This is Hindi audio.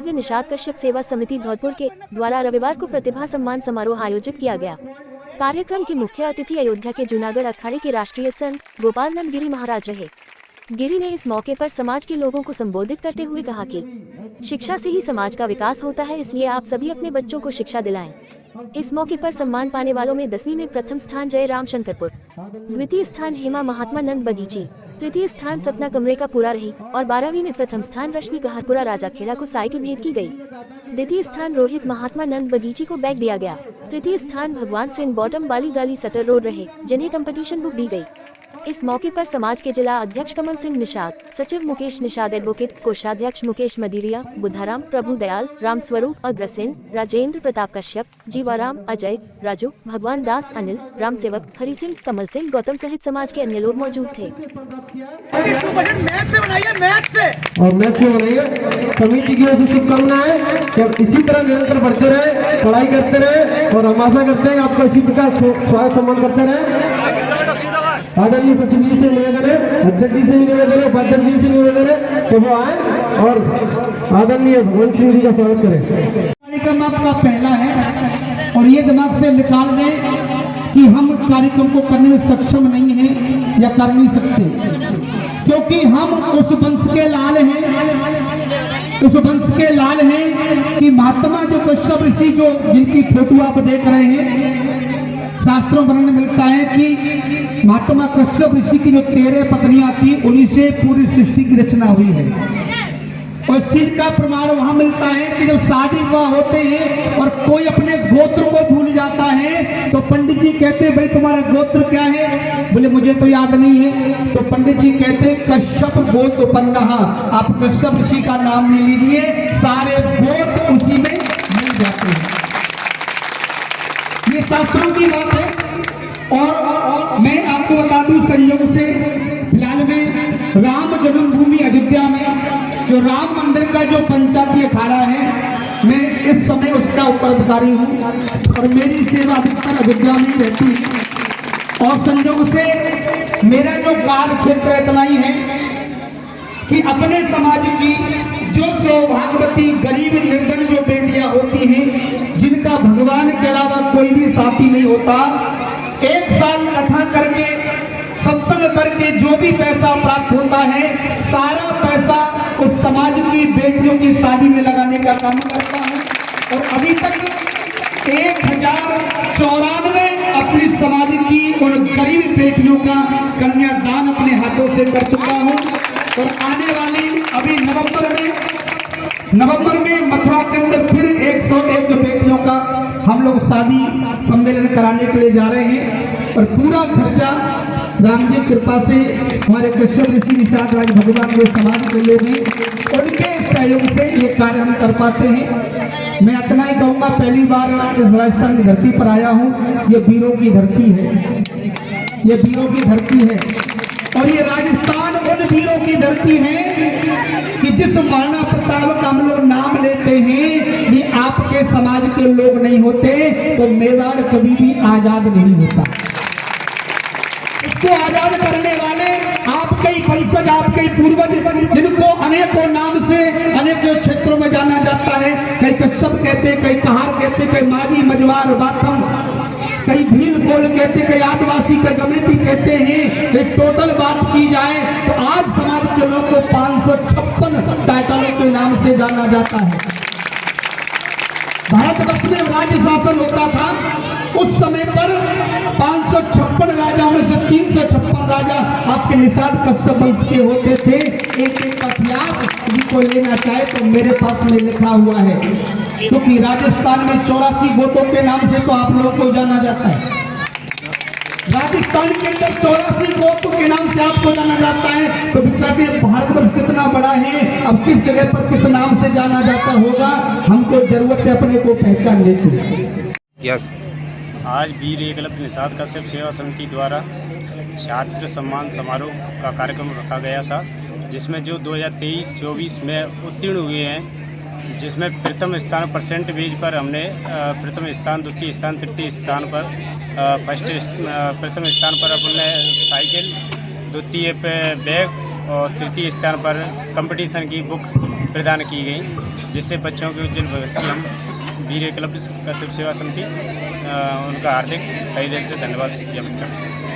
कर्तव्य निषाद कश्यप सेवा समिति धौलपुर के द्वारा रविवार को प्रतिभा सम्मान समारोह आयोजित किया गया। कार्यक्रम के मुख्य अतिथि अयोध्या के जूनागढ़ अखाड़े के राष्ट्रीय संत गोपालनंद गिरी महाराज रहे। गिरी ने इस मौके पर समाज के लोगों को संबोधित करते हुए कहा कि शिक्षा से ही समाज का विकास होता है, इसलिए आप सभी अपने बच्चों को शिक्षा दिलाएं। इस मौके पर सम्मान पाने वालों में 10वीं में प्रथम स्थान जय राम शंकरपुर, द्वितीय स्थान हेमा महात्मा नंद बगीची, तृतीय स्थान सपना कमरे का पूरा रही और 12वीं में प्रथम स्थान रश्मि गहरपुरा राजाखेड़ा को साइकिल भेंट की गई। द्वितीय स्थान रोहित महात्मा नंद बगीची को बैग दिया गया। तृतीय स्थान भगवान सिंह बॉटम बाली गाली सटर रोड रहे, जिन्हें कंपटीशन बुक दी गई। इस मौके पर समाज के जिला अध्यक्ष कमल सिंह निषाद, सचिव मुकेश निषाद, एडवोकेट कोषाध्यक्ष मुकेश मदिरिया, बुधाराम, प्रभु दयाल, राम स्वरूप, अग्रसेन, राजेंद्र प्रताप कश्यप, जीवाराम, अजय, राजू, भगवान दास, अनिल, राम सेवक, हरि सिंह, कमल सिंह, गौतम सहित समाज के अन्य लोग मौजूद थे। और मैथ से बनाइए। समिति की ओर से शुभकामनाएं कि इसी तरह निरंतर बढ़ते रहे, पढ़ाई करते रहे और हम आशा करते हैं आपको इसी प्रकार स्वागत सम्मान करते रहे। आदरणीय सचिव जी से निवेदन है, अध्यक्ष जी से भी निवेदन है, उपाध्यक्ष जी से निवेदन है कि वो आए और आदरणीय भगवंत सिंह जी का स्वागत करें। कार्यक्रम आपका पहला है और ये दिमाग से निकाल दें कि हम कार्यक्रम को करने में सक्षम नहीं हैं या कर नहीं सकते, क्योंकि हम उस वंश के लाल हैं, उस वंश के लाल हैं कि महात्मा जो कश्यप ऋषि जो जिनकी फोटो आप देख रहे हैं, शास्त्रों में वर्णन मिलता है कि महात्मा कश्यप ऋषि की जो 13 पत्नियां थी, उन्हीं से पूरी सृष्टि की रचना हुई है। और इस चीज का प्रमाण वहां मिलता है कि जब शादी विवाह होते हैं और कोई अपने गोत्र को भूल जाता है तो पंडित जी कहते हैं भाई तुम्हारा गोत्र क्या है? बोले मुझे तो याद नहीं है। तो पंडित जी कहते हैं कश्यप गोत्र, आप कश्यप ऋषि का नाम ले लीजिए, सारे गोत्र उसी में मिल जाते हैं। ये शास्त्रों की बात है। और मैं आपको बता दूं संयोग से फिलहाल में राम जन्मभूमि अयोध्या में जो राम मंदिर का जो पंचायती अखाड़ा है, मैं इस समय उसका उत्तराधिकारी हूँ और मेरी सेवा अधिकतर अयोध्या में ही रहती है। और संयोग से मेरा जो कार्य क्षेत्र इतना ही है कि अपने समाज की जो सौभाग्यवती गरीब निर्धन जो बेटियां होती हैं, जिनका भगवान के अलावा कोई भी साथी नहीं होता, 1 साल कथा करके सत्संग करके जो भी पैसा प्राप्त होता है, सारा पैसा उस समाज की बेटियों की शादी में लगाने का काम करता हूँ। और अभी तक 1094 अपनी समाज की उन गरीब बेटियों का कन्यादान अपने हाथों से कर चुका हूँ। और आने वाली अभी नवंबर में मथुरा के अंदर फिर 101 बेटियों का हम लोग शादी सम्मेलन कराने के लिए जा रहे हैं। और पूरा खर्चा राम जी कृपा से हमारे कश्यप ऋषि निषाद राज भगवान के समाज के लोग हैं, उनके सहयोग से ये कार्य हम कर पाते हैं। मैं इतना ही कहूँगा, पहली बार इस राजस्थान की धरती पर आया हूँ। ये वीरों की धरती है, ये वीरों की धरती है। और ये राजस्थान उन वीरों की धरती है कि जिस महाराणा प्रताप का हम लोग नाम लेते हैं, ये आपके समाज के लोग नहीं होते तो मेवाड़ कभी भी आजाद नहीं होता। इसको आजाद करने वाले आपके ही वंशज, आपके ही पूर्वज, जिनको अनेकों नाम से अनेकों क्षेत्रों में जाना जाता है। कई कश्यप कहते, कई कहार कहते, कई माझी, मजवार, बाथम, कई भील बोल कहते, कई आदिवासी, कई गमेती कहते हैं। एक टोटल बात की जाए तो आज समाज के लोग को 556 टाइटलों के नाम से जाना जाता है। भारतवर्ष में राज्य शासन होता था, उस समय पर 556 राजाओं में से 356 राजा आपके निषाद कश्यप वंश के होते थे। एक का इतिहास जिसको लेना चाहे तो मेरे पास में लिखा हुआ है, क्योंकि राजस्थान में 84 गोत्रों के नाम से तो आप लोगों को जाना जाता है। राजस्थान के अंदर 84 गोत्र के नाम से आपको जाना जाता है। तो बेचारे भारतवर्ष कितना बड़ा है, अब किस जगह पर किस नाम से जाना जाता होगा, हमको जरूरत है अपने को पहचानने की। यस, आज वीर एकलव्य निषाद कश्यप सेवा समिति द्वारा छात्र सम्मान समारोह का कार्यक्रम रखा गया था, जिसमें जो 2023-24 में उत्तीर्ण हुए हैं, जिसमें प्रथम स्थान परसेंटेज पर हमने प्रथम स्थान, द्वितीय स्थान, तृतीय स्थान पर प्रथम स्थान पर अपने साइकिल, द्वितीय पे बैग और तृतीय स्थान पर कंपटीशन की बुक प्रदान की गई, जिससे बच्चों के उज्जवल भविष्य की हम वीर एकलव्य कश्यप सेवा समिति उनका हार्दिक तहे दिल से धन्यवाद ज्ञापित करते हैं।